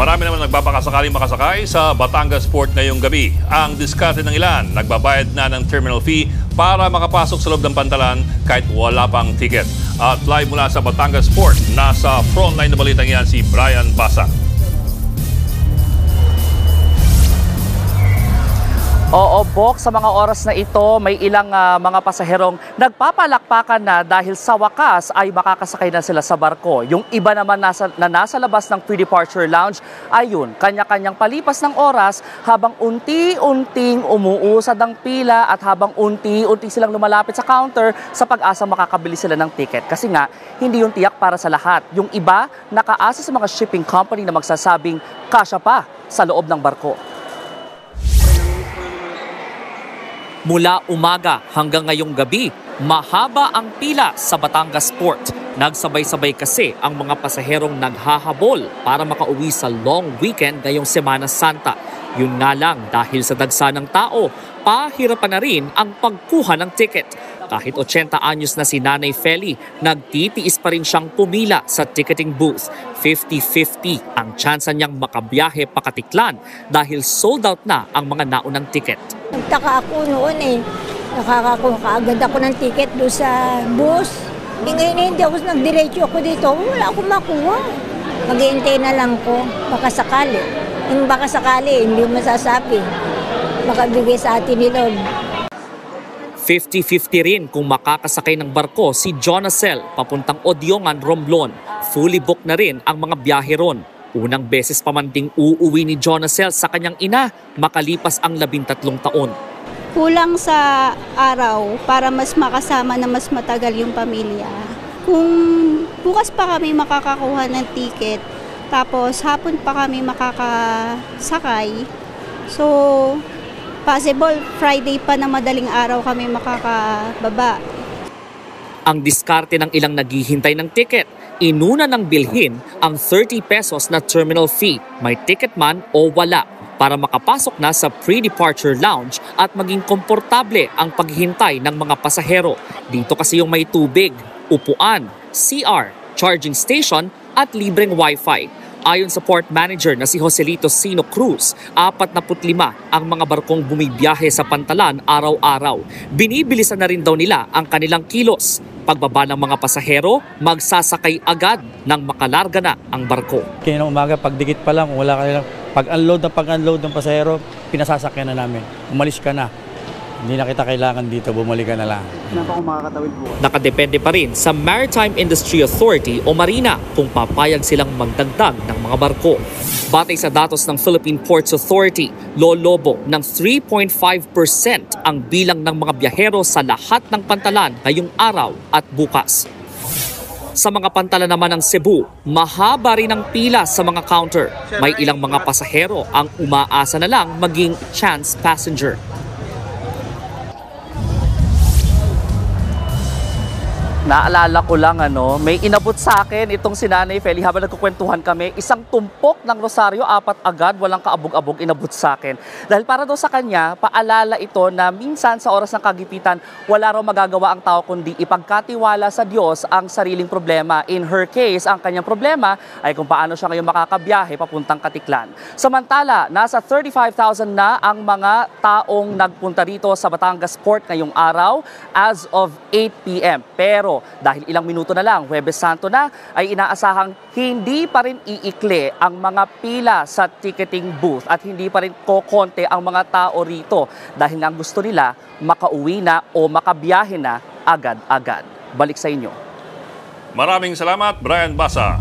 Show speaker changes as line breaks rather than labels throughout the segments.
Marami naman nagbabakasakaling makasakay sa Batangas Port ngayong gabi. Ang diskarte ng ilan, nagbabayad na ng terminal fee para makapasok sa loob ng pantalan kahit wala pang ticket. At live mula sa Batangas Port, nasa frontline na balitang yan si Brian Basa.
Oo, Bok, sa mga oras na ito, may ilang mga pasaherong nagpapalakpakan na dahil sa wakas ay makakasakay na sila sa barko. Yung iba naman nasa labas ng pre-departure lounge, ayun, kanya-kanyang palipas ng oras habang unti-unting umuusad ang pila at habang unti-unti silang lumalapit sa counter sa pag-asa makakabili sila ng ticket. Kasi nga, hindi yung tiyak para sa lahat. Yung iba, nakaasa sa mga shipping company na magsasabing kasya pa sa loob ng barko. Mula umaga hanggang ngayong gabi, mahaba ang pila sa Batangas Port. Nagsabay-sabay kasi ang mga pasaherong naghahabol para makauwi sa long weekend ngayong Semana Santa. Yun nga lang, dahil sa dagsa ng tao, pahirapan na rin ang pagkuha ng ticket. Kahit 80 anyos na si Nanay Feli, nagtitiis pa rin siyang pumila sa ticketing booth. 50-50 ang tsansa niyang makabiyahe pakatiklan dahil sold out na ang mga naunang ticket.
Nagtaka ako noon nakakakuha kaagad ako ng ticket doon sa bus. Ngayon hindi ako nagdiretso ako dito, wala akong makuha. Mag-iintay na lang ko, baka sakali. Yung baka sakali, hindi masasabi. Makabigay sa atin ni Lord.
50-50 rin kung makakasakay ng barko si Jonacel papuntang Odiongan, Romblon. Fully booked na rin ang mga biyahe ron. Unang beses pa man ding uuwi ni Jonacel sa kanyang ina makalipas ang 13 taon.
Kulang sa araw para mas makasama na mas matagal yung pamilya. Kung bukas pa kami makakakuha ng ticket, tapos hapon pa kami makakasakay, so possible Friday pa na madaling araw kami makakababa.
Ang diskarte ng ilang naghihintay ng ticket, inuna ng bilhin ang 30 pesos na terminal fee, may ticket man o wala, para makapasok na sa pre-departure lounge at maging komportable ang paghihintay ng mga pasahero. Dito kasi yung may tubig, upuan, CR, charging station at libreng wifi. Ayon sa port manager na si Joselito Sino Cruz, 45 ang mga barkong bumibiyahe sa pantalan araw-araw. Binibilisan na rin daw nila ang kanilang kilos. Pagbaba ng mga pasahero, magsasakay agad nang makalarga na ang barko.
Kaya umaga, pagdikit pa lang, wala ka lang, pag-unload ng pasahero, pinasasakyan na namin. Umalis ka na. Hindi na kita kailangan dito, bumalik ka na lang.
Nakadepende pa rin sa Maritime Industry Authority o Marina kung papayag silang magdagdag ng mga barko. Batay sa datos ng Philippine Ports Authority, lolobo ng 3.5% ang bilang ng mga biyahero sa lahat ng pantalan ngayong araw at bukas. Sa mga pantalan naman ng Cebu, mahaba rin ang pila sa mga counter. May ilang mga pasahero ang umaasa na lang maging chance passenger. Naalala ko lang, may inabot sa akin itong si Nanay Feli habang nagkukwentuhan kami. Isang tumpok ng rosaryo, 4 agad, walang kaabog-abog, inabot sa akin. Dahil para daw sa kanya, paalala ito na minsan sa oras ng kagipitan, wala raw magagawa ang tao kundi ipagkatiwala sa Diyos ang sariling problema. In her case, ang kanyang problema ay kung paano siya ngayon makakabiyahe papuntang Katiklan. Samantala, nasa 35,000 na ang mga taong nagpunta rito sa Batangas Port ngayong araw as of 8 p.m. Pero dahil ilang minuto na lang, Huwebes Santo na, ay inaasahang hindi pa rin iikli ang mga pila sa ticketing booth at hindi pa rin kokonte ang mga tao rito dahil nga gusto nila makauwi na o makabiyahe na agad-agad. Balik sa inyo.
Maraming salamat, Brian Basa.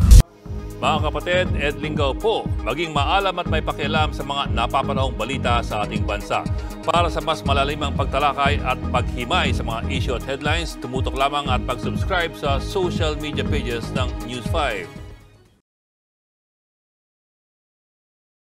Mga kapatid, Ed Lingaw po, maging maalam at may pakialam sa mga napapanahong balita sa ating bansa. Para sa mas malalimang pagtalakay at paghimay sa mga issue at headlines, tumutok lamang at pag-subscribe sa social media pages ng News 5.